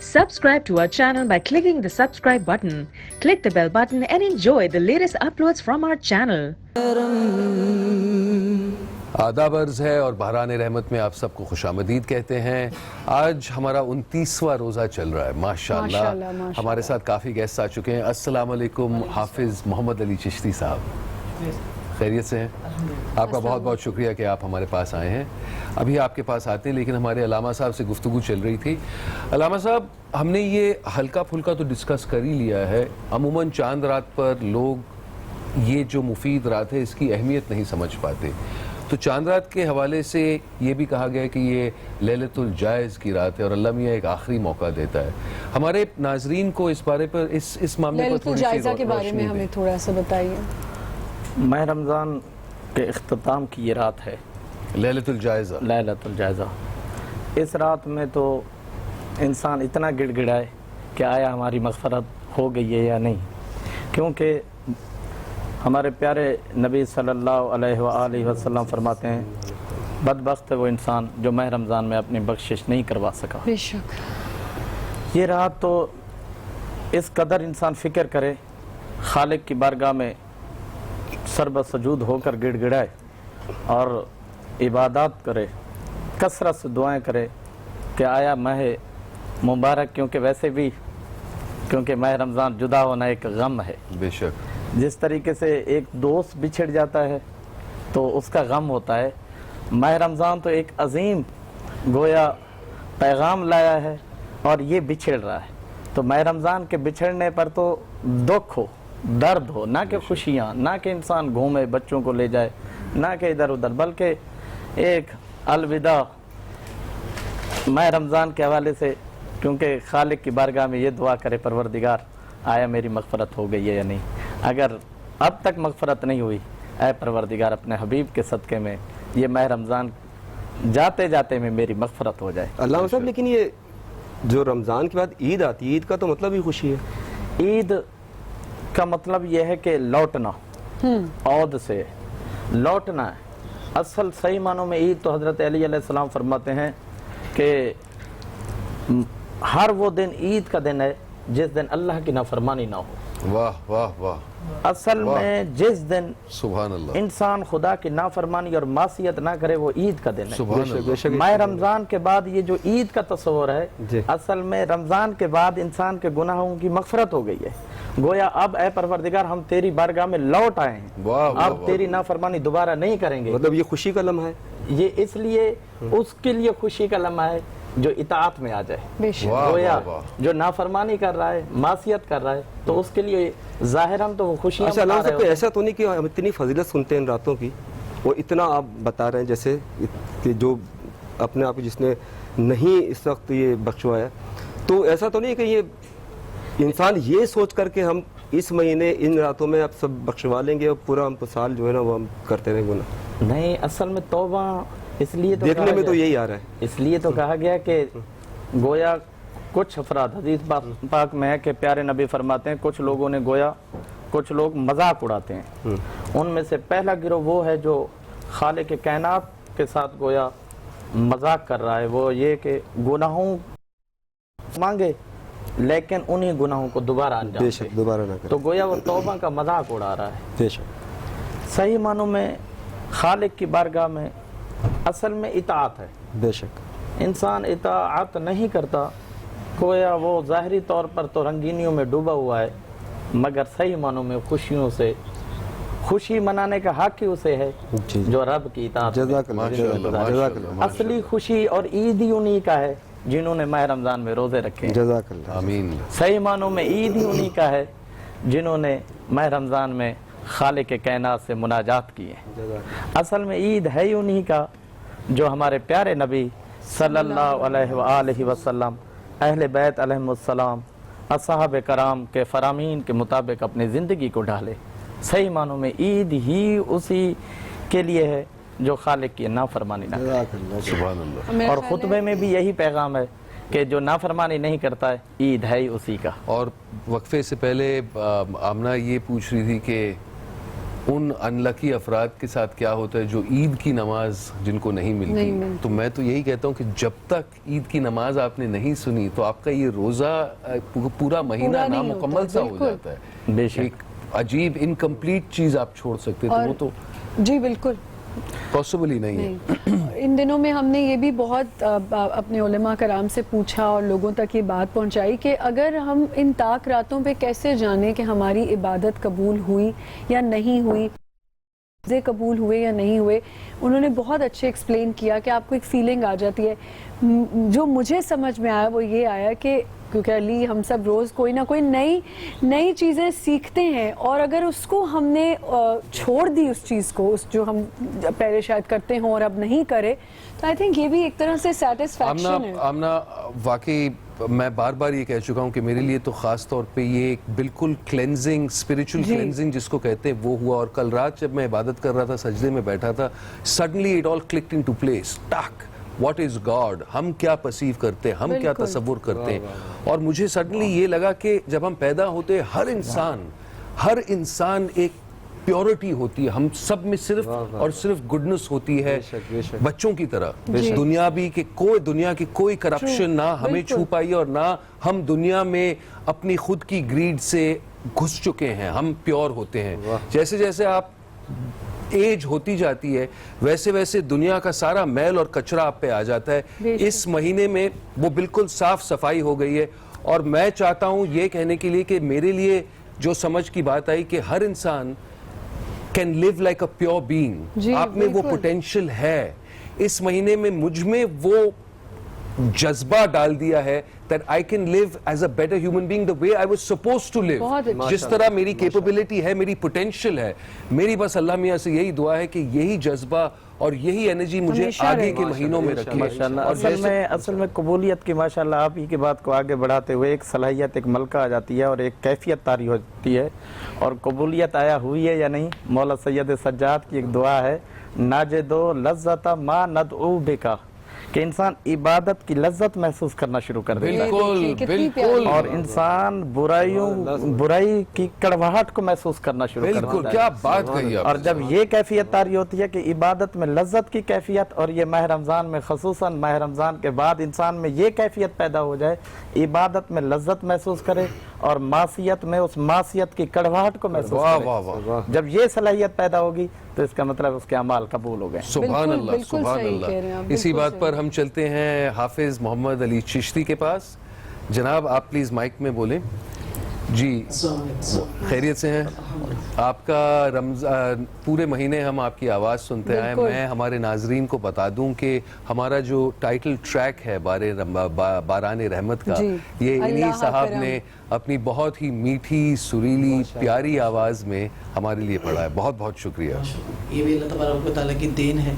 Subscribe to our channel by clicking the subscribe button. Click the bell button and enjoy the latest uploads from our channel. آداب عرض ہے اور بحران رحمت میں آپ سب کو خوش آمدید کہتے ہیں. آج ہمارا 29واں روزہ چل رہا ہے. ماشاءاللہ ہمارے ساتھ کافی گیسٹ آ چکے ہیں. السلام علیکم حافظ محمد علی چشتی صاحب, خیریت سے ہیں؟ آپ کا بہت بہت شکریہ کہ آپ ہمارے پاس آئے ہیں. ابھی آپ کے پاس آتے ہیں لیکن ہمارے علامہ صاحب سے گفتگو چل رہی تھی. علامہ صاحب, ہم نے یہ ہلکا پھلکا تو ڈسکس کر ہی لیا ہے. عموماً چاند رات پر لوگ یہ جو مفید رات ہے اس کی اہمیت نہیں سمجھ پاتے. تو چاند رات کے حوالے سے یہ بھی کہا گیا ہے کہ یہ لیلۃ الجائز کی رات ہے اور اللہ میاں ایک آخری موقع دیتا ہے. ہمارے ناظرین کو اس بارے پر اس معاملے پر تھوڑی سی جائزہ کے بارے میں ہمیں تھوڑا سا بتائیے. ماہ رمضان کے اختتام کی یہ رات ہے لیلۃ الجائزہ. لیلۃ الجائزہ. اس رات میں تو انسان اتنا گڑ گڑائے کہ آیا ہماری مغفرت ہو گئی ہے یا نہیں, کیونکہ ہمارے پیارے نبی صلی اللہ علیہ وآلہ وسلم فرماتے ہیں بدبخت ہے وہ انسان جو ماہ رمضان میں اپنی بخشش نہیں کروا سکا. بے شک یہ رات تو اس قدر انسان فکر کرے, خالق کی بارگاہ میں سر بسجود ہو کر گڑ گڑائے اور عبادات کرے, کثرت سے دعائیں کرے کہ آیا ماہ مبارک, کیونکہ ویسے بھی کیونکہ ماہ رمضان جدا ہونا ایک غم ہے. بے شک جس طریقے سے ایک دوست بچھڑ جاتا ہے تو اس کا غم ہوتا ہے, ماہ رمضان تو ایک عظیم گویا پیغام لایا ہے اور یہ بچھڑ رہا ہے. تو ماہ رمضان کے بچھڑنے پر تو دکھ ہو, درد ہو, نہ کہ خوشیاں, نہ کہ انسان گھومے بچوں کو لے جائے, نہ کہ ادھر ادھر, بلکہ ایک الوداع ماہ رمضان کے حوالے سے, کیونکہ خالق کی بارگاہ میں یہ دعا کرے پروردگار آیا میری مغفرت ہو گئی ہے یا نہیں. اگر اب تک مغفرت نہیں ہوئی, اے پروردگار اپنے حبیب کے صدقے میں یہ ماہ رمضان جاتے جاتے میں میری مغفرت ہو جائے. علامہ صاحب, لیکن یہ جو رمضان کے بعد عید آتی ہے, عید کا تو مطلب ہی خوشی ہے. عید کا مطلب یہ ہے کہ لوٹنا, عود سے لوٹنا ہے. اصل صحیح معنوں میں عید تو حضرت علی علیہ السلام فرماتے ہیں کہ ہر وہ دن عید کا دن ہے جس دن اللہ کی نافرمانی نہ ہو. واہ واہ واہ. اصل میں جس دن سبحان اللہ انسان خدا کی نافرمانی اور معصیت نہ کرے وہ عید کا دن ہے. سبحان اللہ. ماہ رمضان کے بعد یہ جو عید کا تصور ہے, اصل میں رمضان کے بعد انسان کے گناہوں کی مغفرت ہو گئی ہے. گویا اب اے پروردگار ہم تیری بارگاہ میں لوٹ آئے ہیں, اب تیری نافرمانی دوبارہ نہیں کریں گے. مطلب یہ خوشی کا لمحہ ہے. یہ اس لیے اس کے لیے خوشی کا لمحہ ہے جو اطاعت میں آ جائے. گویا جو نافرمانی کر رہا ہے, معصیت کر رہا ہے, تو اس کے لیے ظاہراً تو وہ خوشیاں اچھا منا رہے صاحب, ایسا تو نہیں کہ ہم اتنی فضیلت سنتے ہیں ان راتوں کی, وہ اتنا آپ بتا رہے ہیں جیسے کہ جو اپنے آپ جس نے نہیں اس وقت یہ بخشوایا, تو ایسا تو نہیں کہ یہ انسان یہ سوچ کر کے ہم اس مہینے ان راتوں میں اب سب بخشوا لیں گے اور پورا ہم سال جو ہے نا وہ ہم کرتے رہیں گناہ. نہیں, اصل میں توبہ اس لیے تو دیکھنے میں تو یہی آ رہا ہے. اس لیے تو کہا گیا کہ گویا کچھ افراد, حدیث پاک میں ہے کہ پیارے نبی فرماتے ہیں کچھ لوگوں نے گویا کچھ لوگ مذاق اڑاتے ہیں. ان میں سے پہلا گروہ وہ ہے جو خالق کائنات کے ساتھ گویا مذاق کر رہا ہے. وہ یہ کہ گناہوں مانگے لیکن انہی گناہوں کو دوبارہ انجام دے, دوبارہ نہ کرے, تو گویا وہ توبہ کا مذاق اڑا رہا ہے. بے شک صحیح معنوں میں خالق کی بارگاہ میں اصل میں اطاعت ہے. بے شک انسان اطاعت نہیں کرتا, گویا وہ ظاہری طور پر تو رنگینیوں میں ڈوبا ہوا ہے, مگر صحیح معنوں میں خوشیوں سے خوشی منانے کا حق ہی اسے ہے جو رب کی اطاعت. جزاک اللہ. اصلی خوشی اور عید ہی انہی کا ہے جنہوں نے ماہ رمضان میں روزے رکھے ہیں. جزاک اللہ. آمین. صحیح معنوں میں عید ہی انہی کا ہے جنہوں نے ماہ رمضان میں خالق کائنات سے مناجات کی ہے. اصل میں عید ہے ہی انہی کا جو ہمارے پیارے نبی صلی اللہ علیہ وآلہ وسلم, اہل بیت علیہم السلام, اصحاب کرام کے فرامین کے مطابق اپنی زندگی کو ڈھالے. صحیح معنوں میں عید ہی اسی کے لیے ہے جو خالق کی نافرمانی نہ کرے. سبحان اللہ. اور خطبے میں بھی یہی پیغام ہے کہ جو نافرمانی نہیں کرتا ہے عید ہے ہی اسی کا. اور وقفے سے پہلے آمنہ یہ پوچھ رہی تھی کہ ان انلکی افراد کے ساتھ کیا ہوتا ہے جو عید کی نماز جن کو نہیں ملتی. تو میں تو یہی کہتا ہوں کہ جب تک عید کی نماز آپ نے نہیں سنی تو آپ کا یہ روزہ پورا مہینہ نامکمل سا ہو جاتا ہے. ایک عجیب انکمپلیٹ چیز آپ چھوڑ سکتے تھے, وہ تو جی بالکل پاسبل ہی نہیں ہے. ان دنوں میں ہم نے یہ بھی بہت اپنے علماء کرام سے پوچھا اور لوگوں تک یہ بات پہنچائی کہ اگر ہم ان طاق راتوں پہ کیسے جانیں کہ ہماری عبادت قبول ہوئی یا نہیں ہوئی, قبول ہوئے یا نہیں ہوئے. انہوں نے بہت اچھے ایکسپلین کیا کہ آپ کو ایک فیلنگ آ جاتی ہے. جو مجھے سمجھ میں آیا وہ یہ آیا کہ کیونکہ علی ہم سب روز کوئی نہ کوئی نئی چیزیں سیکھتے ہیں, اور اگر اس کو ہم نے چھوڑ دی اس چیز کو, اس جو ہم پہلے شاید کرتے ہوں اور اب نہیں کرے, تو آئی تھنک یہ بھی ایک طرح سے سیٹسفیکشن ہے. آمنہ واقعی میں بار بار یہ کہہ چکا ہوں کہ میرے لیے تو خاص طور پہ یہ ایک بالکل کلینزنگ, اسپریچول کلینزنگ جس کو کہتے ہیں وہ ہوا. اور کل رات جب میں عبادت کر رہا تھا, سجدے میں بیٹھا تھا, suddenly it all clicked into place. Talk what is God, ہم کیا پرسیو کرتے ہیں, ہم کیا تصور کرتے ہیں. اور مجھے سڈنلی یہ لگا کہ جب ہم پیدا ہوتے ہر انسان ایک پیورٹی ہوتی ہے, ہم سب میں صرف اور صرف گڈنس ہوتی ہے, بچوں کی طرح. دنیا کی کوئی کرپشن نہ ہمیں چھو پائی, اور نہ ہم دنیا میں اپنی خود کی گریڈ سے گھس چکے ہیں. ہم پیور ہوتے ہیں. جیسے جیسے آپ ایج ہوتی جاتی ہے ویسے ویسے دنیا کا سارا میل اور کچرا آپ پہ آ جاتا ہے. اس مہینے میں وہ بالکل صاف صفائی ہو گئی ہے. اور میں چاہتا ہوں یہ کہنے کے لیے کہ میرے لیے جو سمجھ کی بات آئی کہ ہر انسان can live like a pure being. آپ میں وہ پوٹینشل ہے. اس مہینے میں مجھ میں وہ جذبہ ڈال دیا ہے that I can live as a better human being the way I was supposed to live. جس طرح میری کیپبلٹی ہے, میری پوٹینشل ہے. میری بس اللہ میاں سے یہی دعا ہے کہ یہی جذبہ اور یہی انرجی مجھے آگے کے مہینوں میں رکھے. اصل میں قبولیت کی ماشاءاللہ آپ ہی کی بات کو آگے بڑھاتے ہوئے ایک صلاحیت, ایک ملکہ آ جاتی ہے اور ایک کیفیت طاری ہوتی ہے. اور قبولیت آیا ہوئی ہے یا نہیں, مولا سید سجاد کی ایک دعا ہے, ناجدو لذت ما ندعو بکا, کہ انسان عبادت کی لذت محسوس کرنا شروع کر دیتا ہے. بالکل. اور انسان برائی کی کڑواہٹ کو محسوس کرنا شروع کر دیتا ہے. کیا بات کہی آپ. اور جب یہ کیفیت طاری ہوتی ہے کہ عبادت میں لذت کی کیفیت, اور یہ ماہ رمضان میں خصوصاً ماہ رمضان کے بعد انسان میں یہ کیفیت پیدا ہو جائے, عبادت میں لذت محسوس کرے اور معصیت میں اس معصیت کی کڑواہٹ کو محسوس کرے, جب یہ صلاحیت پیدا ہوگی تو اس کا مطلب اس کے اعمال قبول ہو گئے. سبحان اللہ, سبحان اللہ. اسی بات پر ہم چلتے ہیں حافظ محمد علی چشتی کے پاس. جناب آپ پلیز مائک میں بولیں. جی خیریت سے ہیں آپ کا؟ رمضان پورے مہینے ہم آپ کی آواز سنتے آئے. میں ہمارے ناظرین کو بتا دوں کہ ہمارا جو ٹائٹل ٹریک ہے باران رحمت کا, یہ انہی صاحب نے اپنی بہت ہی میٹھی سریلی پیاری آواز میں ہمارے لیے پڑھا ہے. بہت بہت شکریہ. یہ بھی اللہ تبارک و تعالیٰ کی دین ہے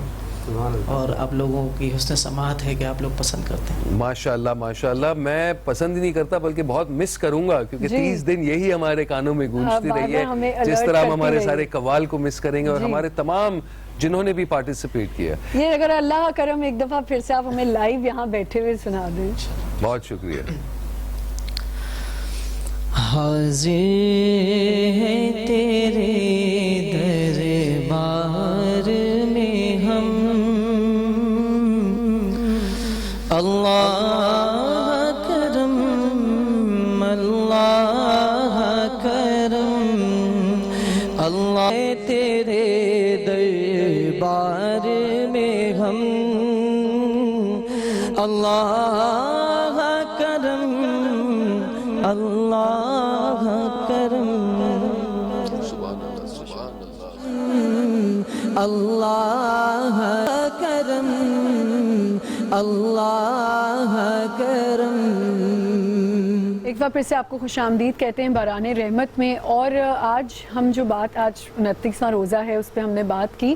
اور آپ لوگوں کی حسن سماعت ہے کہ آپ لوگ پسند کرتے ہیں. ماشاءاللہ ماشاءاللہ. میں پسند ہی نہیں کرتا بلکہ بہت مس کروں گا, کیونکہ 30 دن یہی ہمارے کانوں میں گونجتی رہی ہے, جس طرح ہم ہمارے سارے قوال کو مس کریں گے, اور ہمارے تمام جنہوں نے بھی پارٹیسپیٹ کیا. یہ اگر اللہ کرم ایک دفعہ پھر سے آپ ہمیں لائیو یہاں بیٹھے ہوئے سنا دیں. بہت شکریہ. حاضر ہیں تیرے دربار میں ہم, اللہ کرم اللہ کرم, اللہ تیرے دربار میں ہم, اللہ کرم اللہ کرم, اللہ کرم اللہ کرم. ایک بار پھر سے آپ کو خوش آمدید کہتے ہیں باران رحمت میں. اور آج ہم جو بات, آج 29واں روزہ ہے, اس پہ ہم نے بات کی.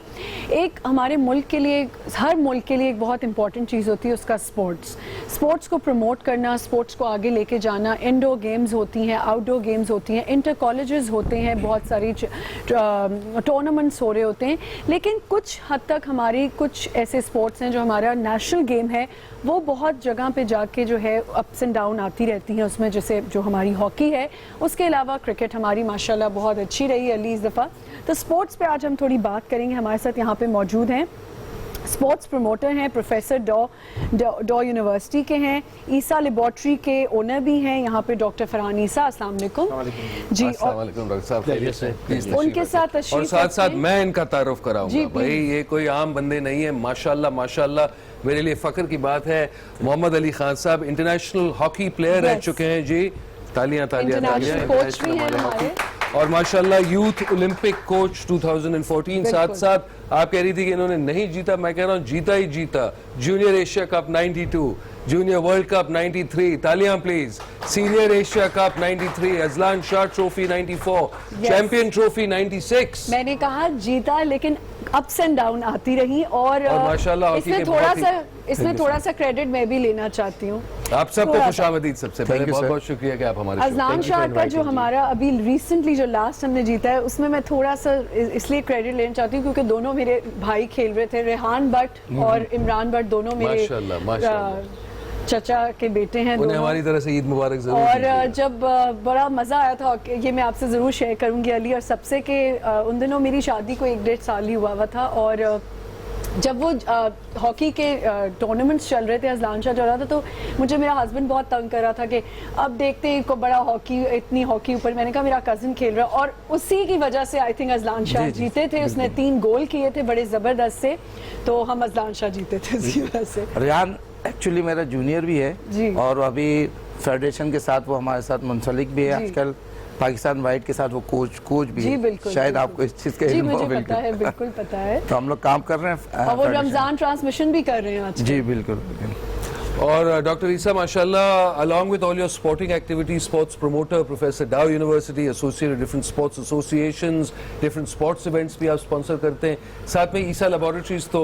ایک ہمارے ملک کے لیے, ہر ملک کے لیے ایک بہت امپورٹنٹ چیز ہوتی ہے اس کا سپورٹس کو پروموٹ کرنا, سپورٹس کو آگے لے کے جانا. انڈور گیمز ہوتی ہیں, آؤٹ ڈور گیمز ہوتی ہیں, انٹر کالجز ہوتے ہیں, بہت ساری ٹورنامنٹس ہو رہے ہوتے ہیں. لیکن کچھ حد تک ہماری کچھ ایسے سپورٹس ہیں جو ہمارا نیشنل گیم ہے, وہ بہت جگہ پہ جا کے جو ہے اپس اینڈ ڈاؤن آتی رہتی ہیں اس میں. جس سے جو ہماری ہاکی ہے. اس کے علاوہ کرکٹ ہماری ماشاءاللہ بہت اچھی رہی علی اس دفعہ. تو اسپورٹس پہ آج ہم تھوڑی بات کریں گے. ہمارے ساتھ یہاں پہ موجود ہیں اسپورٹس پروموٹر ہیں, پروفیسر ڈا یونیورسٹی کے ہیں, عیسیٰ لیبارٹری کے اونر بھی ہیں یہاں پہ ڈاکٹر فرحان عیسیٰ. السلام علیکم. جی, السلام علیکم ڈاکٹر صاحب, خیریت سے؟ ان کے ساتھ تشریف اور ساتھ ساتھ میں ان کا تعارف کراؤں جی گا. بھائی یہ کوئی عام بندے نہیں ہیں, ماشاءاللہ ماشاءاللہ میرے لیے فخر کی بات ہے. محمد علی خان صاحب انٹرنیشنل ہاکی پلیئر رہ چکے ہیں. جی تالیاں تالیاں تالیاں. کوچ بھی ہیں ہمارے, اور ماشاءاللہ یوتھ اولمپک کوچ 2014. ساتھ ساتھ آپ کہہ رہی تھی کہ انہوں نے نہیں جیتا, میں کہہ رہا ہوں جیتا ہی جیتا. Junior Asia cup 92, junior world cup 93, تالیاں please. Senior Asia cup 93, Azlan Shah trophy 94, champion trophy 96. میں نے کہا جیتا, لیکن اپس اینڈ ڈاؤن آتی رہی. اور ماشاءاللہ اس میں تھوڑا سا کریڈٹ میں بھی لینا چاہتی ہوں. آپ سب کو خوش آمدید. سب سے پہلے بہت بہت شکریہ کہ آپ ہمارے ازلان شاہ کا جو ہمارا ابھی ریسنٹلی جو لاسٹ ہم نے جیتا ہے, اس میں تھوڑا سا اس لیے کریڈٹ لینا چاہتی ہوں کیونکہ دونوں میرے بھائی کھیل رہے تھے. ریحان بٹ اور عمران بٹ دونوں میرے چچا کے بیٹے ہیں. انہیں ہماری طرح سے عید مبارک ضرور. اور جب بڑا مزہ آیا تھا, یہ میں آپ سے ضرور شیئر کروں گی علی, اور سب سے کہ ان دنوں میری شادی کو 1-1.5 سال ہی ہوا تھا, اور جب وہ ہاکی کے ٹورنامنٹس چل رہے تھے, ازلان شاہ چل رہا تھا, تو مجھے میرا ہسبینڈ بہت تنگ کر رہا تھا کہ اب دیکھتے ہیں کو بڑا ہاکی, اتنی ہاکی اوپر. میں نے کہا میرا کزن کھیل رہا, اور اسی کی وجہ سے آئی تھنک ازلان شاہ جیتے تھے. اس نے 3 گول کیے تھے بڑے زبردست سے, تو ہم ازلان شاہ جیتے تھے اسی وجہ سے. ریحان ایکچولی میرا جونیئر بھی ہے, اور ابھی فیڈریشن کے ساتھ وہ ہمارے ساتھ منسلک بھی ہے. آج کل پاکستان وائٹ کے ساتھ وہ کوچ بھی ہے. شاید آپ کو اس چیز کا علم ہو. بالکل پتا ہے. تو ہم لوگ کام کر رہے ہیں, اور وہ رمضان ٹرانسمیشن بھی کر رہے ہیں آج. جی بالکل. اور ڈاکٹر عیسیٰ ماشاءاللہ along with all your sporting activities, sports promoter, Professor Dow University, associated different sports associations, different sports events بھی آپ sponsor کرتے ہیں. ساتھ میں عیسیٰ لیبارٹریز تو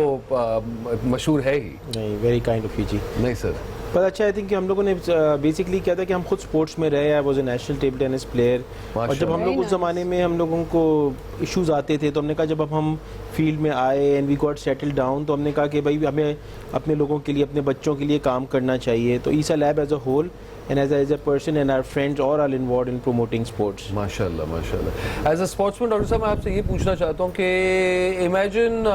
مشہور ہے ہی. نہیں, ویری کائنڈ آف یو جی. نہیں سر, پر اچھا آئی تھنک کہ ہم لوگوں نے بیسکلی کیا تھا کہ ہم خود اسپورٹس میں رہے. I was a national table tennis player, اور جب ہم لوگ اس زمانے میں ہم لوگوں کو ایشوز آتے تھے, تو ہم نے کہا جب اب ہم فیلڈ میں آئے and we got settle down, تو ہم نے کہا کہ بھائی ہمیں اپنے لوگوں کے لیے, اپنے بچوں کے لیے کام کرنا چاہیے. تو عیسیٰ لیب as a whole and as a person and our friends all are involved in promoting sports. ماشاءاللہ ماشاءاللہ. As a sportsman doctor صاحب میں آپ سے یہ پوچھنا چاہتا ہوں کہ امیجن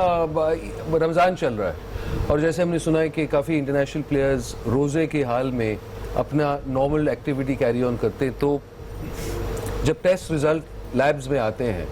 رمضان چل رہا ہے, اور جیسے ہم نے سنا ہے کہ کافی انٹرنیشنل پلیئرز روزے کے حال میں اپنا نارمل ایکٹیویٹی کیری آن کرتے ہیں, تو جب ٹیسٹ ریزلٹ لیبز میں آتے ہیں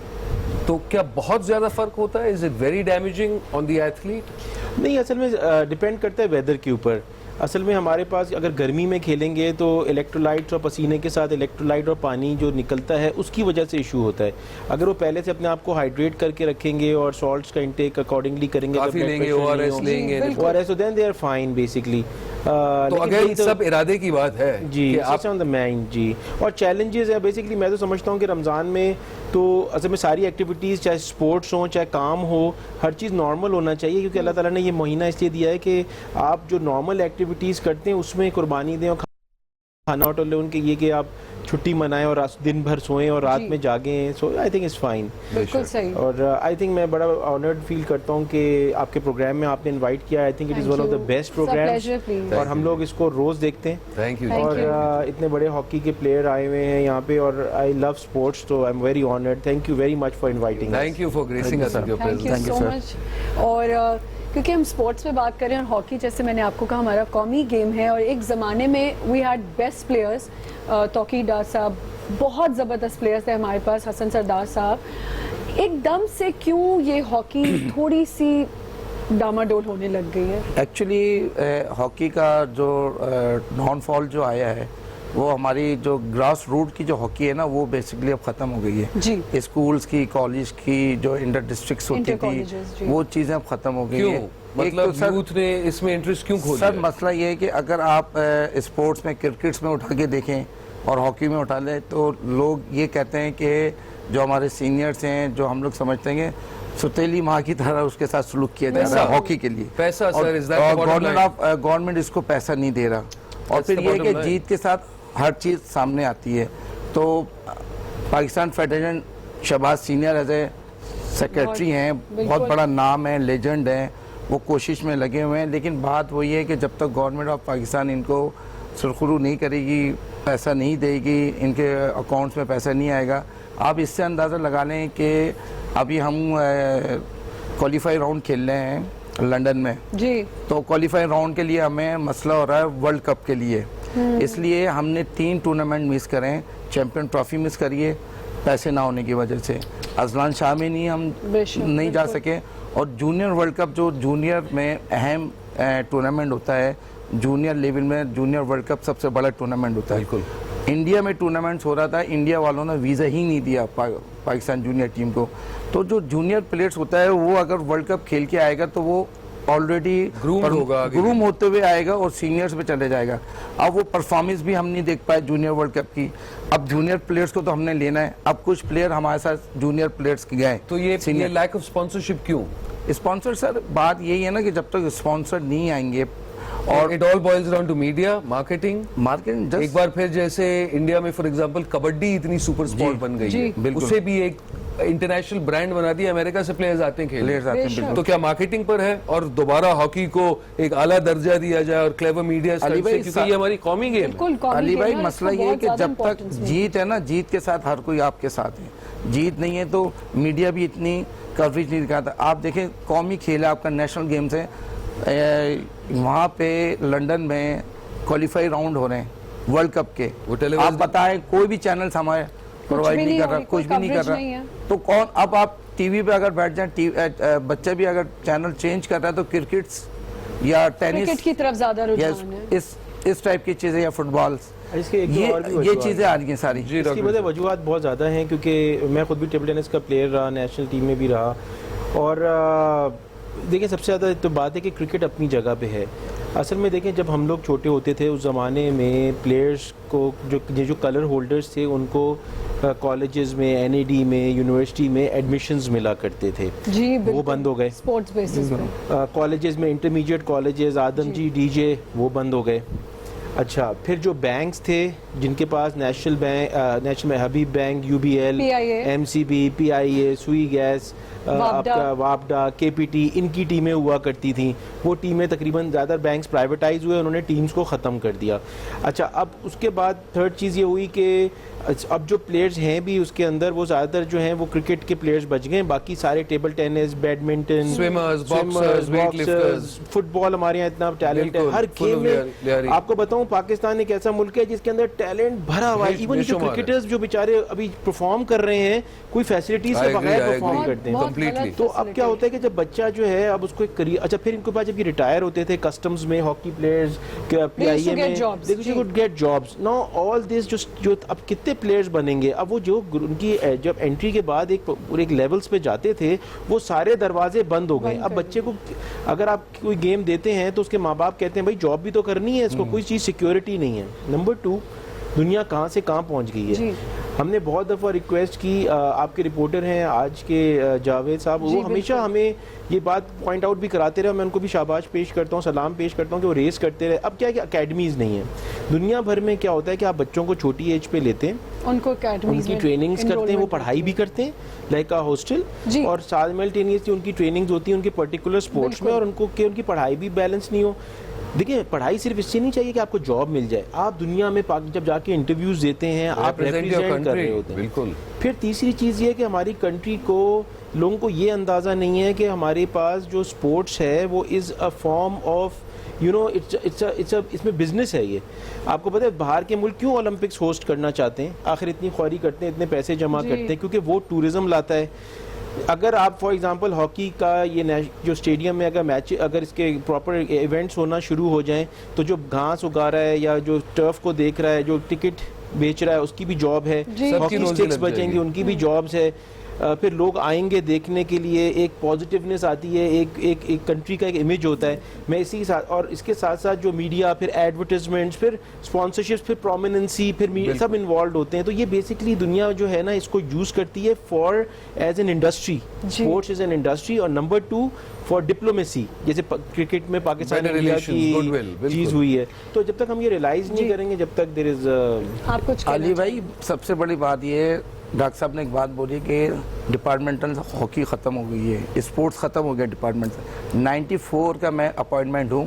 تو کیا بہت زیادہ فرق ہوتا ہے؟ Is it very damaging on the athlete? نہیں, اصل میں ڈپینڈ کرتا ہے ویدر کے اوپر. اصل میں ہمارے پاس اگر گرمی میں کھیلیں گے تو الیکٹرولائٹس اور پسینے کے ساتھ الیکٹرولائٹ اور پانی جو نکلتا ہے اس کی وجہ سے ایشو ہوتا ہے. اگر وہ پہلے سے اپنے آپ کو ہائیڈریٹ کر کے رکھیں گے اور سالٹس کا انٹیک اکارڈنگلی کریں گے, کافی لیں گے, او آر ایس لیں گے, so then they are fine basically. تو اگر سب ارادے کی بات ہے جی, آن دا مین. جی, اور چیلنجز ہے بیسکلی. میں تو سمجھتا ہوں کہ رمضان میں تو اصل میں ساری ایکٹیویٹیز, چاہے اسپورٹس ہوں چاہے کام ہو, ہر چیز نارمل ہونا چاہیے, کیونکہ اللہ تعالیٰ نے یہ مہینہ اس لیے دیا ہے کہ آپ جو نارمل ایکٹیویٹیز کرتے ہیں اس میں قربانی دیں, اور کھانا ہوٹل ان کے یہ کہ آپ چھٹی منائیں اور دن بھر سوئیں اور رات میں جاگیں. سو آئی تھنک اٹس فائن. بالکل صحیح. اور آئی تھنک میں بڑا آنرڈ فیل کرتا ہوں کہ آپ کے پروگرام میں آپ نے انوائٹ کیا. I think it is one of the best programmes, اور ہم لوگ اس کو روز دیکھتے ہیں. Thank you. اور اتنے بڑے ہاکی کے پلیئر آئے ہوئے ہیں یہاں پہ, اور آئی لو اسپورٹس, تو I am very honoured. Thank you very much for inviting. Thank you for gracing us with your presence. Thank you so much. اور کیونکہ ہم اسپورٹس پہ بات کریں, اور ہاکی جیسے میں نے آپ کو کہا ہمارا قومی گیم ہے, اور ایک زمانے میں وی ہیڈ بیسٹ پلیئرس. توقیر ڈار صاحب بہت زبردست پلیئرس تھے ہمارے پاس, حسن سردار صاحب. ایک دم سے کیوں یہ ہاکی تھوڑی سی ڈاماڈول ہونے لگ گئی ہے؟ ایکچولی ہاکی کا جو ڈاؤن فال جو آیا ہے, وہ ہماری جو گراس روٹ کی جو ہاکی ہے نا, وہ بیسکلی اب ختم ہو گئی ہے. جی, اسکولز کی, کالج کی جو انٹر ڈسٹرکٹس ہوتی تھی, وہ چیزیں اب ختم ہو گئی ہیں. مطلب یوتھ نے اس میں انٹرسٹ کیوں کھو دیا؟ سر مسئلہ یہ ہے کہ اگر آپ اسپورٹس میں کرکٹس میں اٹھا کے دیکھیں اور ہاکی میں اٹھا لیں, تو لوگ یہ کہتے ہیں کہ جو ہمارے سینئرس ہیں, جو ہم لوگ سمجھتے ہیں کہ ستیلی ماں کی طرح اس کے ساتھ سلوک کیا جا رہا ہے ہاکی کے لیے. پیسہ سر, گورنمنٹ اس کو پیسہ نہیں دے رہا, اور پھر یہ کہ جیت کے ساتھ ہر چیز سامنے آتی ہے. تو Pakistan federation, Shahbaz senior as a secretary ہیں, بہت بڑا نام ہے, لیجنڈ ہیں, وہ کوشش میں لگے ہوئے ہیں. لیکن بات وہی ہے کہ جب تک گورنمنٹ آف پاکستان ان کو سرخرو نہیں کرے گی, پیسہ نہیں دے گی, ان کے اکاؤنٹس میں پیسہ نہیں آئے گا. آپ اس سے اندازہ لگا لیں کہ ابھی ہم کوالیفائی راؤنڈ کھیل رہے ہیں لنڈن میں جی, تو کوالیفائی راؤنڈ کے لیے ہمیں مسئلہ ہو رہا ہے ورلڈ کپ کے لیے. اس لیے ہم نے 3 ٹورنامنٹ مس کریں. چیمپئن ٹرافی مس کریے پیسے نہ ہونے کی وجہ سے, اذلان شاہ میں نہیں ہم نہیں جا سکے, اور جونیئر ورلڈ کپ جو جونیئر میں اہم ٹورنامنٹ ہوتا ہے, جونیئر لیول میں جونیئر ورلڈ کپ سب سے بڑا ٹورنامنٹ ہوتا ہے. بالکل انڈیا میں ٹورنامنٹس ہو رہا تھا, انڈیا والوں نے ویزا ہی نہیں دیا پاکستان جونیئر ٹیم کو. تو جو جونیئر پلیئرس ہوتا ہے وہ اگر ورلڈ کپ کھیل کے آئے گا تو وہ آلریڈی گروم ہوتے ہوئے آئے گا اور سینئرز پہ چلے جائے گا. اب وہ پرفارمنس بھی ہم نہیں دیکھ پائے جونیئر ورلڈ کپ کی. اب جونیئر پلیئرس کو تو ہم نے لینا ہے. اب کچھ پلیئر ہمارے ساتھ جونیئر پلیئرس گئے, تو یہ لیک آف اسپانسرشپ کیوں؟ اسپانسر سر بات یہی ہے نا کہ جب تک اسپانسر نہیں آئیں گے, اور it all boils around to media marketing. ایک بار پھر جیسے انڈیا میں فار ایگزامپل کبڈی اتنی سپر اسپورٹ بن گئی ہے, اسے بھی ایک انٹرنیشنل برانڈ بنا دیا, امریکہ سے پلیئرز آتے ہیں کھیلنے. تو کیا مارکیٹنگ پر ہے اور دوبارہ ہاکی کو ایک اعلیٰ درجہ دیا جائے اور کلیور میڈیا, کیونکہ یہ ہماری قومی گیم ہے. علی بھائی مسئلہ یہ ہے کہ جب تک جیت ہے نا, جیت کے ساتھ ہر کوئی آپ کے ساتھ ہے, جیت نہیں ہے تو میڈیا بھی اتنی کوریج نہیں دکھاتا. آپ دیکھیں قومی کھیل ہے آپ کا, نیشنل گیمز ہے, وہاں پہ لنڈن میں کوالیفائی راؤنڈ ہو رہے ہیں ورلڈ کپ کے. آپ بتائیں کوئی بھی چینلز ہمارے پرووائڈ نہیں کر رہا, کچھ بھی نہیں کر رہا. تو کون, اب آپ ٹی وی پہ اگر بیٹھ جائیں, بچہ بھی اگر چینل چینج کر رہا ہے تو کرکٹس یا ٹینس کی طرف زیادہ رجحان ہے, اس ٹائپ کی چیزیں, یا فٹ بالس, یہ چیزیں آ رہی ہیں ساری. اس کی وجوہات بہت زیادہ ہیں, کیونکہ میں خود بھی ٹیبل ٹینس کا پلیئر رہا, نیشنل ٹیم میں بھی رہا. اور دیکھیں سب سے زیادہ تو بات ہے کہ کرکٹ اپنی جگہ پہ ہے. اصل میں دیکھیں جب ہم لوگ چھوٹے ہوتے تھے اس زمانے میں پلیئرز کو جو کلر ہولڈرز تھے ان کو کالجز میں, این اے ڈی میں, یونیورسٹی میں ایڈمیشنز ملا کرتے تھے. جی وہ بند ہو گئے. اسپورٹس بیسس پہ کالجز میں, انٹرمیڈیٹ کالجز, آدم جی, ڈی جے, وہ بند ہو گئے. اچھا, پھر جو بینکس تھے جن کے پاس national bank, Habib bank, U B L, M C B, P I A, Sui gas, آپ کا وابڈا, کے پی ٹی, ان کی ٹیمیں ہوا کرتی تھیں. وہ ٹیمیں تقریباً زیادہ بینکس پرائیویٹائز ہوئے, انہوں نے ٹیمز کو ختم کر دیا. اچھا, اب اس کے بعد تھرڈ چیز یہ ہوئی کہ اب جو پلیئرز ہیں بھی اس کے اندر وہ زیادہ تر جو ہیں وہ کرکٹ کے پلیئرز بچ گئے. باقی سارے table tennis, badminton, swimmers, boxers, football, ہمارے یہاں اتنا ٹیلنٹ ہے ہر کھیل میں. آپ کو بتاؤں پاکستان ایک ایسا ملک ہے جس کے اندر ٹیلنٹ بھرا ہوا ہے. ایون جو کرکٹرز جو بیچارے ابھی پرفارم کر رہے ہیں کوئی فیسلٹیز سے بغیر پرفارم کرتے ہیں. تو اب کیا ہوتا ہے کہ جب بچہ جو ہے اب اس کو ایک کریئر, اچھا پھر ان کے بعد جب یہ ریٹائر ہوتے تھے کسٹمز میں, ہاکی پلیئرز, پی آئی اے میں, they could get jobs. Now all this جو اب کتنے پلیئرز بنیں گے. اب وہ جو ان کی جب انٹری کے بعد ایک لیولز پہ جاتے تھے وہ سارے دروازے بند ہو گئے. اب بچے کو اگر آپ کوئی گیم دیتے ہیں تو اس کے ماں باپ کہتے ہیں بھائی جاب بھی تو کرنی ہے, اس کو کوئی چیز سیکیورٹی نہیں ہے. نمبر 2, دنیا کہاں سے کہاں پہنچ گئی ہے. ہم نے بہت دفعہ ریکویسٹ کی, آپ کے رپورٹر ہیں آج کے جاوید صاحب, وہ ہمیشہ ہمیں یہ بات پوائنٹ آؤٹ بھی کراتے رہے, میں ان کو بھی شاباش پیش کرتا ہوں, سلام پیش کرتا ہوں کہ وہ ریس کرتے رہے. اب کیا ہے کہ اکیڈمیز نہیں ہیں دنیا بھر میں. کیا ہوتا ہے کہ آپ بچوں کو چھوٹی ایج پہ لیتے ہیں, ان کو ان کی ٹریننگز کرتے ہیں, وہ پڑھائی بھی کرتے ہیں لائک ہاسٹل, اور سائملٹینیسلی ان کی ٹریننگز ہوتی ہیں ان کے پرٹیکولر سپورٹس میں, اور ان کو کہ ان کی پڑھائی بھی بیلنس نہیں ہو. دیکھیں پڑھائی صرف اس سے نہیں چاہیے کہ آپ کو جاب مل جائے, آپ دنیا میں جب جا کے انٹرویوز دیتے ہیں آپ ریپرزینٹ کر رہے ہوتے ہیں. بالکل. پھر تیسری چیز یہ ہے کہ ہماری کنٹری کو, لوگوں کو یہ اندازہ نہیں ہے کہ ہمارے پاس جو سپورٹس ہے وہ از اے فارم آف اس میں بزنس ہے. یہ آپ کو پتہ ہے باہر کے ملک کیوں اولمپکس ہوسٹ کرنا چاہتے ہیں, آخر اتنی خواری کرتے ہیں, اتنے پیسے جمع کرتے ہیں, کیونکہ وہ ٹورزم لاتا ہے. اگر آپ فار ایگزامپل ہاکی کا یہ جو اسٹیڈیم میں اگر میچ, اگر اس کے پراپر ایونٹس ہونا شروع ہو جائیں تو جو گھاس اگا رہا ہے یا جو ٹرف کو دیکھ رہا ہے, جو ٹکٹ بیچ رہا ہے, اس کی بھی جاب ہے. ہاکی اسٹکس بچیں گے, ان کی بھی جابز ہے. پھر لوگ آئیں گے دیکھنے کے لیے, ایک پازیٹیونیس آتی ہے, ایک کنٹری کا ایک امیج ہوتا ہے. میں اسی کے ساتھ, اور اس کے ساتھ ساتھ جو میڈیا, پھر ایڈورٹیزمنٹس, پھر اسپانسرشپس, پھر پرومیننسی, پھر سب انوالوڈ ہوتے ہیں. تو یہ بیسکلی دنیا جو ہے نا اس کو یوز کرتی ہے far as an industry. Sports is an industry. اور نمبر 2 فار ڈپلومیسی, جیسے کرکٹ میں پاکستان انڈیا کی چیز ہوئی ہے. تو جب تک ہم یہ ریلائز نہیں کریں گے, جب تک دیر از. علی بھائی سب سے بڑی بات یہ ہے, ڈاکٹر صاحب نے ایک بات بولی کہ ڈپارٹمنٹل ہاکی ختم ہو گئی ہے, اسپورٹس ختم ہو گیا ڈپارٹمنٹ سے. 94 کا میں اپوائنٹمنٹ ہوں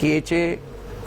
KHA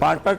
5-5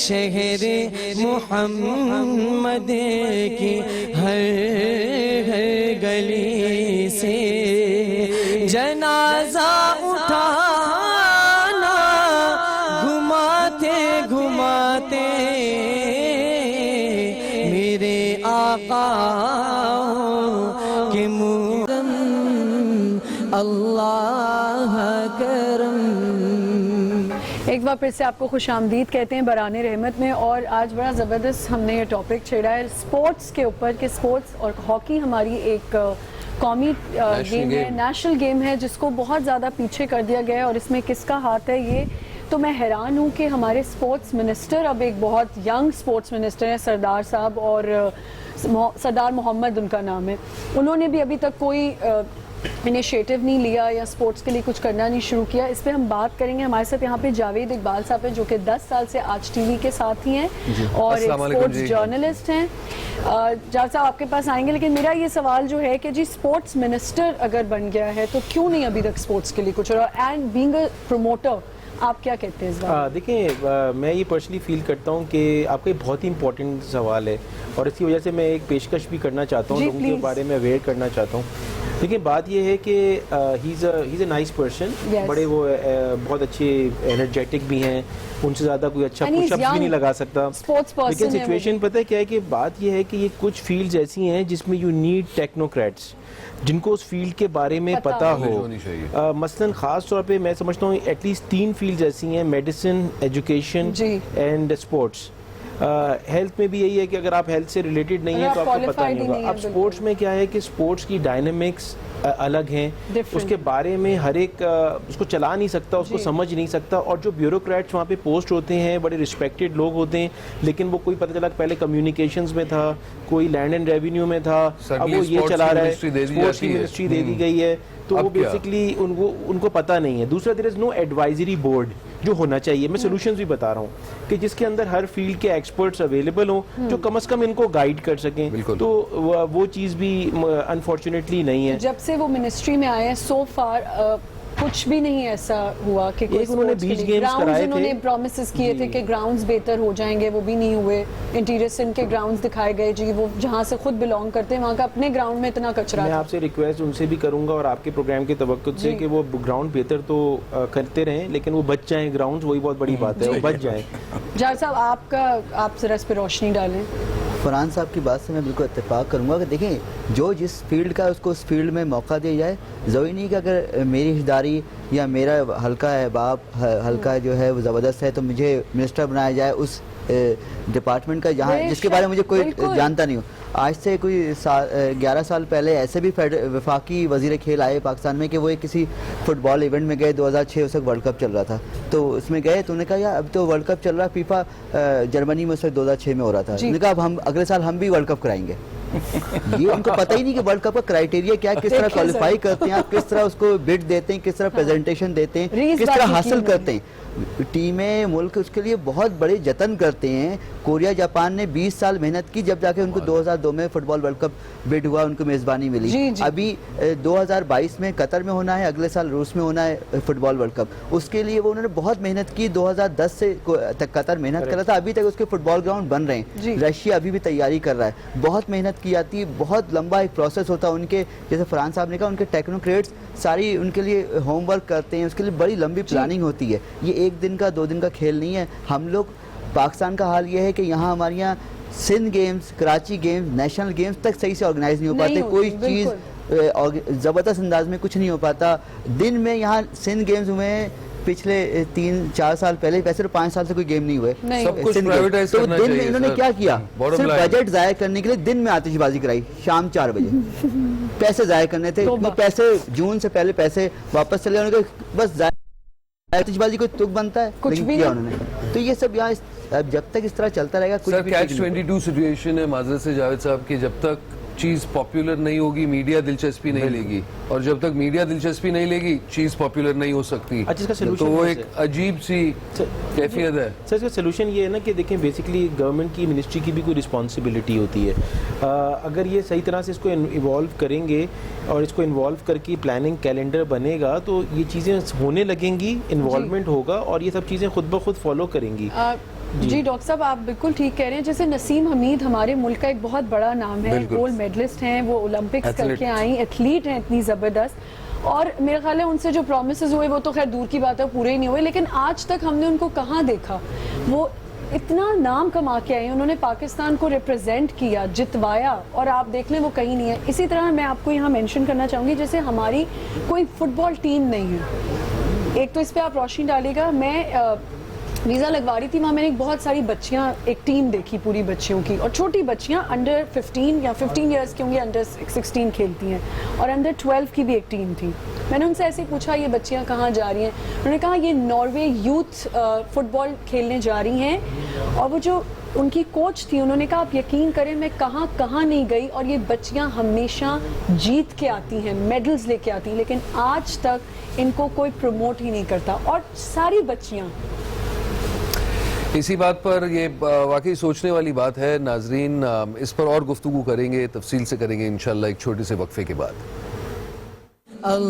شہر محمد کی ہر گلی سے جنازہ اٹھانا گھماتے گھماتے میرے آقا کے مقدم اللہ کرم. ایک بار پھر سے آپ کو خوش آمدید کہتے ہیں برہان رحمت میں. اور آج بڑا زبردست ہم نے یہ ٹاپک چھیڑا ہے اسپورٹس کے اوپر کہ اسپورٹس اور ہاکی ہماری ایک قومی گیم ہے, نیشنل گیم ہے, جس کو بہت زیادہ پیچھے کر دیا گیا ہے. اور اس میں کس کا ہاتھ ہے یہ تو میں حیران ہوں کہ ہمارے اسپورٹس منسٹر اب ایک بہت ینگ اسپورٹس منسٹر ہیں سردار صاحب, اور سردار محمد ان کا نام ہے. انہوں نے بھی ابھی تک کوئی انیشیٹو نہیں لیا یا اسپورٹس کے لیے کچھ کرنا نہیں شروع کیا. اس پہ ہم بات کریں گے. ہمارے ساتھ یہاں پہ جاوید اقبال صاحب ہیں جو کہ 10 سال سے آج ٹی وی کے ساتھ ہی ہیں اور ایک اسپورٹس جرنلسٹ ہیں. جاوید صاحب آپ کے پاس آئیں گے, لیکن میرا یہ سوال جو ہے کہ جی اسپورٹس منسٹر اگر بن گیا ہے تو کیوں نہیں ابھی تک اسپورٹس کے لیے کچھ, اور اینڈ بینگ اے پروموٹر آپ کیا کہتے ہیں اس بات؟ دیکھیں میں یہ پرسنلی فیل کرتا ہوں کہ آپ کا یہ بہت ہی امپورٹنٹ سوال ہے, اور اس کی وجہ سے میں ایک پیشکش بھی کرنا چاہتا ہوں, لوگوں کے بارے میں اویئر کرنا چاہتا ہوں. لیکن بات یہ ہے کہ ہی از اے نائس پرسن, بڑے وہ بہت اچھے انرجیٹک بھی ہیں, ان سے زیادہ کوئی اچھا پش اپ بھی نہیں لگا سکتا. لیکن سچویشن پتہ ہے کیا ہے کہ بات یہ ہے کہ یہ کچھ فیلڈز ایسی ہیں جس میں یو نیڈ ٹیکنوکریٹس جن کو اس فیلڈ کے بارے میں پتہ ہو. مثلاً خاص طور پہ میں سمجھتا ہوں ایٹ لیسٹ 3 فیلڈز ایسی ہیں, medicine, education and sports. Health میں بھی یہی ہے کہ اگر آپ ہیلتھ سے ریلیٹڈ نہیں ہیں تو آپ کو پتہ نہیں ہوگا. اب اسپورٹس میں کیا ہے کہ اسپورٹس کی ڈائنامکس الگ ہیں, اس کے بارے میں ہر ایک اس کو چلا نہیں سکتا, اس کو سمجھ نہیں سکتا. اور جو بیوروکریٹس وہاں پہ پوسٹ ہوتے ہیں بڑے رسپیکٹڈ لوگ ہوتے ہیں, لیکن وہ کوئی پتہ چلا پہلے کمیونیکیشنز میں تھا, کوئی لینڈ اینڈ ریونیو میں تھا, اب وہ یہ چلا رہا ہے, اسپورٹس کی منسٹری دے دی گئی ہے, تو وہ بیسکلی ان کو پتہ نہیں ہے. دوسرا دیر از نو ایڈوائزری بورڈ جو ہونا چاہیے. میں سولوشنز بھی بتا رہا ہوں کہ جس کے اندر ہر فیلڈ کے ایکسپرٹس اویلیبل ہوں جو کم از کم ان کو گائیڈ کر سکیں. تو وہ چیز بھی انفارچونیٹلی نہیں ہے. جب سے وہ منسٹری میں آئے ہیں سو فار کچھ بھی نہیں ایسا ہوا کہ انہوں نے بیچ گیمز کرائے تھے, انہوں نے پرومسز کیے تھے کہ گراؤنڈز بہتر ہو جائیں گے, وہ بھی نہیں ہوئے. انٹیریئر سندھ کے گراؤنڈز دکھائے گئے, جی وہ جہاں سے خود بلونگ کرتے ہیں وہاں کا اپنے گراؤنڈ میں اتنا کچرا. میں آپ سے ریکویسٹ ان سے بھی کروں گا اور آپ کے پروگرام کے توقع سے کہ وہ گراؤنڈ بہتر تو کرتے رہیں, لیکن وہ بچ جائیں گراؤنڈز, وہی بہت بڑی بات ہے, وہ بچ جائیں. جاوید صاحب آپ ذرا اس پہ روشنی ڈالیں. فرحان صاحب کی بات سے میں بالکل اتفاق کروں گا کہ دیکھیں جو جس فیلڈ کا اس کو اس فیلڈ میں موقع دیا جائے. ضروری نہیں کہ اگر میری حصداری یا میرا حلقہ ہے, باپ حلقہ جو ہے وہ زبردست ہے تو مجھے منسٹر بنایا جائے اس ڈپارٹمنٹ کا جہاں جس کے بارے میں مجھے کوئی جانتا نہیں ہو. آج سے کوئی 11 سال پہلے ایسے بھی وفاقی وزیر کھیل آئے پاکستان میں کہ وہ کسی فٹ بال ایونٹ میں گئے, 2006 اس وقت ورلڈ کپ چل رہا تھا, تو اس میں گئے تو انہوں نے کہا یار اب تو ورلڈ کپ چل رہا ہے, فیفا جرمنی میں اس وقت 2006 میں ہو رہا تھا, انہوں نے کہا اب ہم اگلے سال ہم بھی ورلڈ کپ کرائیں گے. یہ ان کو پتہ ہی نہیں کہ ورلڈ کپ کا کرائیٹیریا کیا ہے, کس طرح کوالیفائی کرتے ہیں آپ, کس طرح اس کو بڈ دیتے ہیں, کس طرح پریزنٹیشن دیتے ہیں, کس طرح حاصل کرتے ہیں. ٹیمیں ملک اس کے لیے بہت بڑے جتن کرتے ہیں. کوریا جاپان نے 20 سال محنت کی, جب جا کے ان کو 2002 میں فٹ بال ورلڈ کپ بڈ ہوا, ان کو میزبانی ملی. ابھی 2022 میں قطر میں ہونا ہے, اگلے سال روس میں ہونا ہے فٹ بال ورلڈ کپ. اس کے لیے انہوں نے بہت محنت کی, 2010 سے تک قطر محنت کر رہا تھا, ابھی تک اس کے فٹ بال گراؤنڈ بن رہے ہیں. رشیا ابھی بھی تیاری کر رہا ہے, بہت محنت کی جاتی ہے, بہت لمبا ایک پروسیس ہوتا ہے. ان کے جیسے فرحان صاحب نے کہا ان کے ٹیکنوکریٹس ساری ان کے لیے ہوم ورک کرتے ہیں, اس کے لیے بڑی لمبی پلاننگ ہوتی ہے. یہ 1 دن کا 2 دن کا کھیل نہیں ہے. ہم لوگ پاکستان کا حال یہ ہے کہ یہاں ہمارے یہاں Sindh games, Karachi games, national games تک صحیح سے آرگنائز نہیں ہو پاتے. کوئی چیز زبردست انداز میں کچھ نہیں ہو پاتا. دن میں یہاں سندھ گیمز ہوئے پچھلے 3-4 سال پہلے, ویسے تو 5 سال سے کوئی گیم نہیں ہوئے. تو دن میں انہوں نے کیا کیا, صرف بجٹ ضائع کرنے کے لیے دن میں آتش بازی کرائی شام 4 بجے. پیسے ضائع کرنے تھے, پیسے جون سے پہلے پیسے واپس چلے, انہوں نے بس آتش بازی کوئی تک بنتا ہے کچھ بھی کیا انہوں نے. تو یہ سب یہاں جب تک اس طرح چلتا رہے گا کچھ بھی. کیچ 22 سچویشن ہے معذرت سے جاوید صاحب کہ جب تک چیز پاپولر نہیں ہوگی میڈیا دلچسپی نہیں لے گی, اور جب تک میڈیا دلچسپی نہیں لے گی چیز پاپولر نہیں ہو سکتی. تو وہ ایک عجیب سی کیفیت ہے. سر اس کا سلوشن یہ ہے نا کہ دیکھیں بیسکلی گورنمنٹ کی منسٹری کی بھی کوئی رسپانسبلٹی ہوتی ہے. اگر یہ صحیح طرح سے اس کو ایوالو کریں گے اور اس کو انوالو کر کے پلاننگ کیلنڈر بنے گا تو یہ چیزیں ہونے لگیں گی, انوالومنٹ ہوگا اور یہ سب چیزیں خود بخود فالو کریں گی. جی ڈاکٹر صاحب آپ بالکل ٹھیک کہہ رہے ہیں. جیسے نسیم حمید ہمارے ملک کا ایک بہت بڑا نام ہے, گولڈ میڈلسٹ ہیں, وہ اولمپکس کر کے آئیں, ایتھلیٹ ہیں اتنی زبردست, اور میرا خیال ہے ان سے جو پرومسز ہوئے وہ تو خیر دور کی بات ہے, پورے ہی نہیں ہوئے, لیکن آج تک ہم نے ان کو کہاں دیکھا. وہ اتنا نام کما کے آئے ہیں, انہوں نے پاکستان کو ریپرزینٹ کیا, جتوایا, اور آپ دیکھ لیں وہ کہیں نہیں ہے. اسی طرح میں آپ کو یہاں مینشن کرنا چاہوں گی جیسے ہماری کوئی فٹ بال ٹیم نہیں ہے. ایک تو اس پہ آپ روشنی ڈالے گا, میں ویزا لگوا رہی تھی, وہاں میں نے بہت ساری بچیاں, ایک ٹیم دیکھی پوری بچیوں کی, اور چھوٹی بچیاں انڈر 15 یا 15 ایئرس کی ہوں گی, انڈر 16 کھیلتی ہیں, اور انڈر 12 کی بھی ایک ٹیم تھی. میں نے ان سے ایسے پوچھا یہ بچیاں کہاں جا رہی ہیں, انہوں نے کہا یہ ناروے یوتھ فٹ بال کھیلنے جا رہی ہیں, اور وہ جو ان کی کوچ تھی انہوں نے کہا آپ یقین کریں میں کہاں کہاں نہیں گئی, اور یہ بچیاں ہمیشہ جیت کے آتی ہیں, میڈلز لے کے آتی ہیں, لیکن آج تک ان کو کوئی پروموٹ ہی نہیں کرتا. اور ساری بچیاں اسی بات پر, یہ واقعی سوچنے والی بات ہے. ناظرین اس پر اور گفتگو کریں گے, تفصیل سے کریں گے انشاءاللہ ایک چھوٹے سے وقفے کے بعد.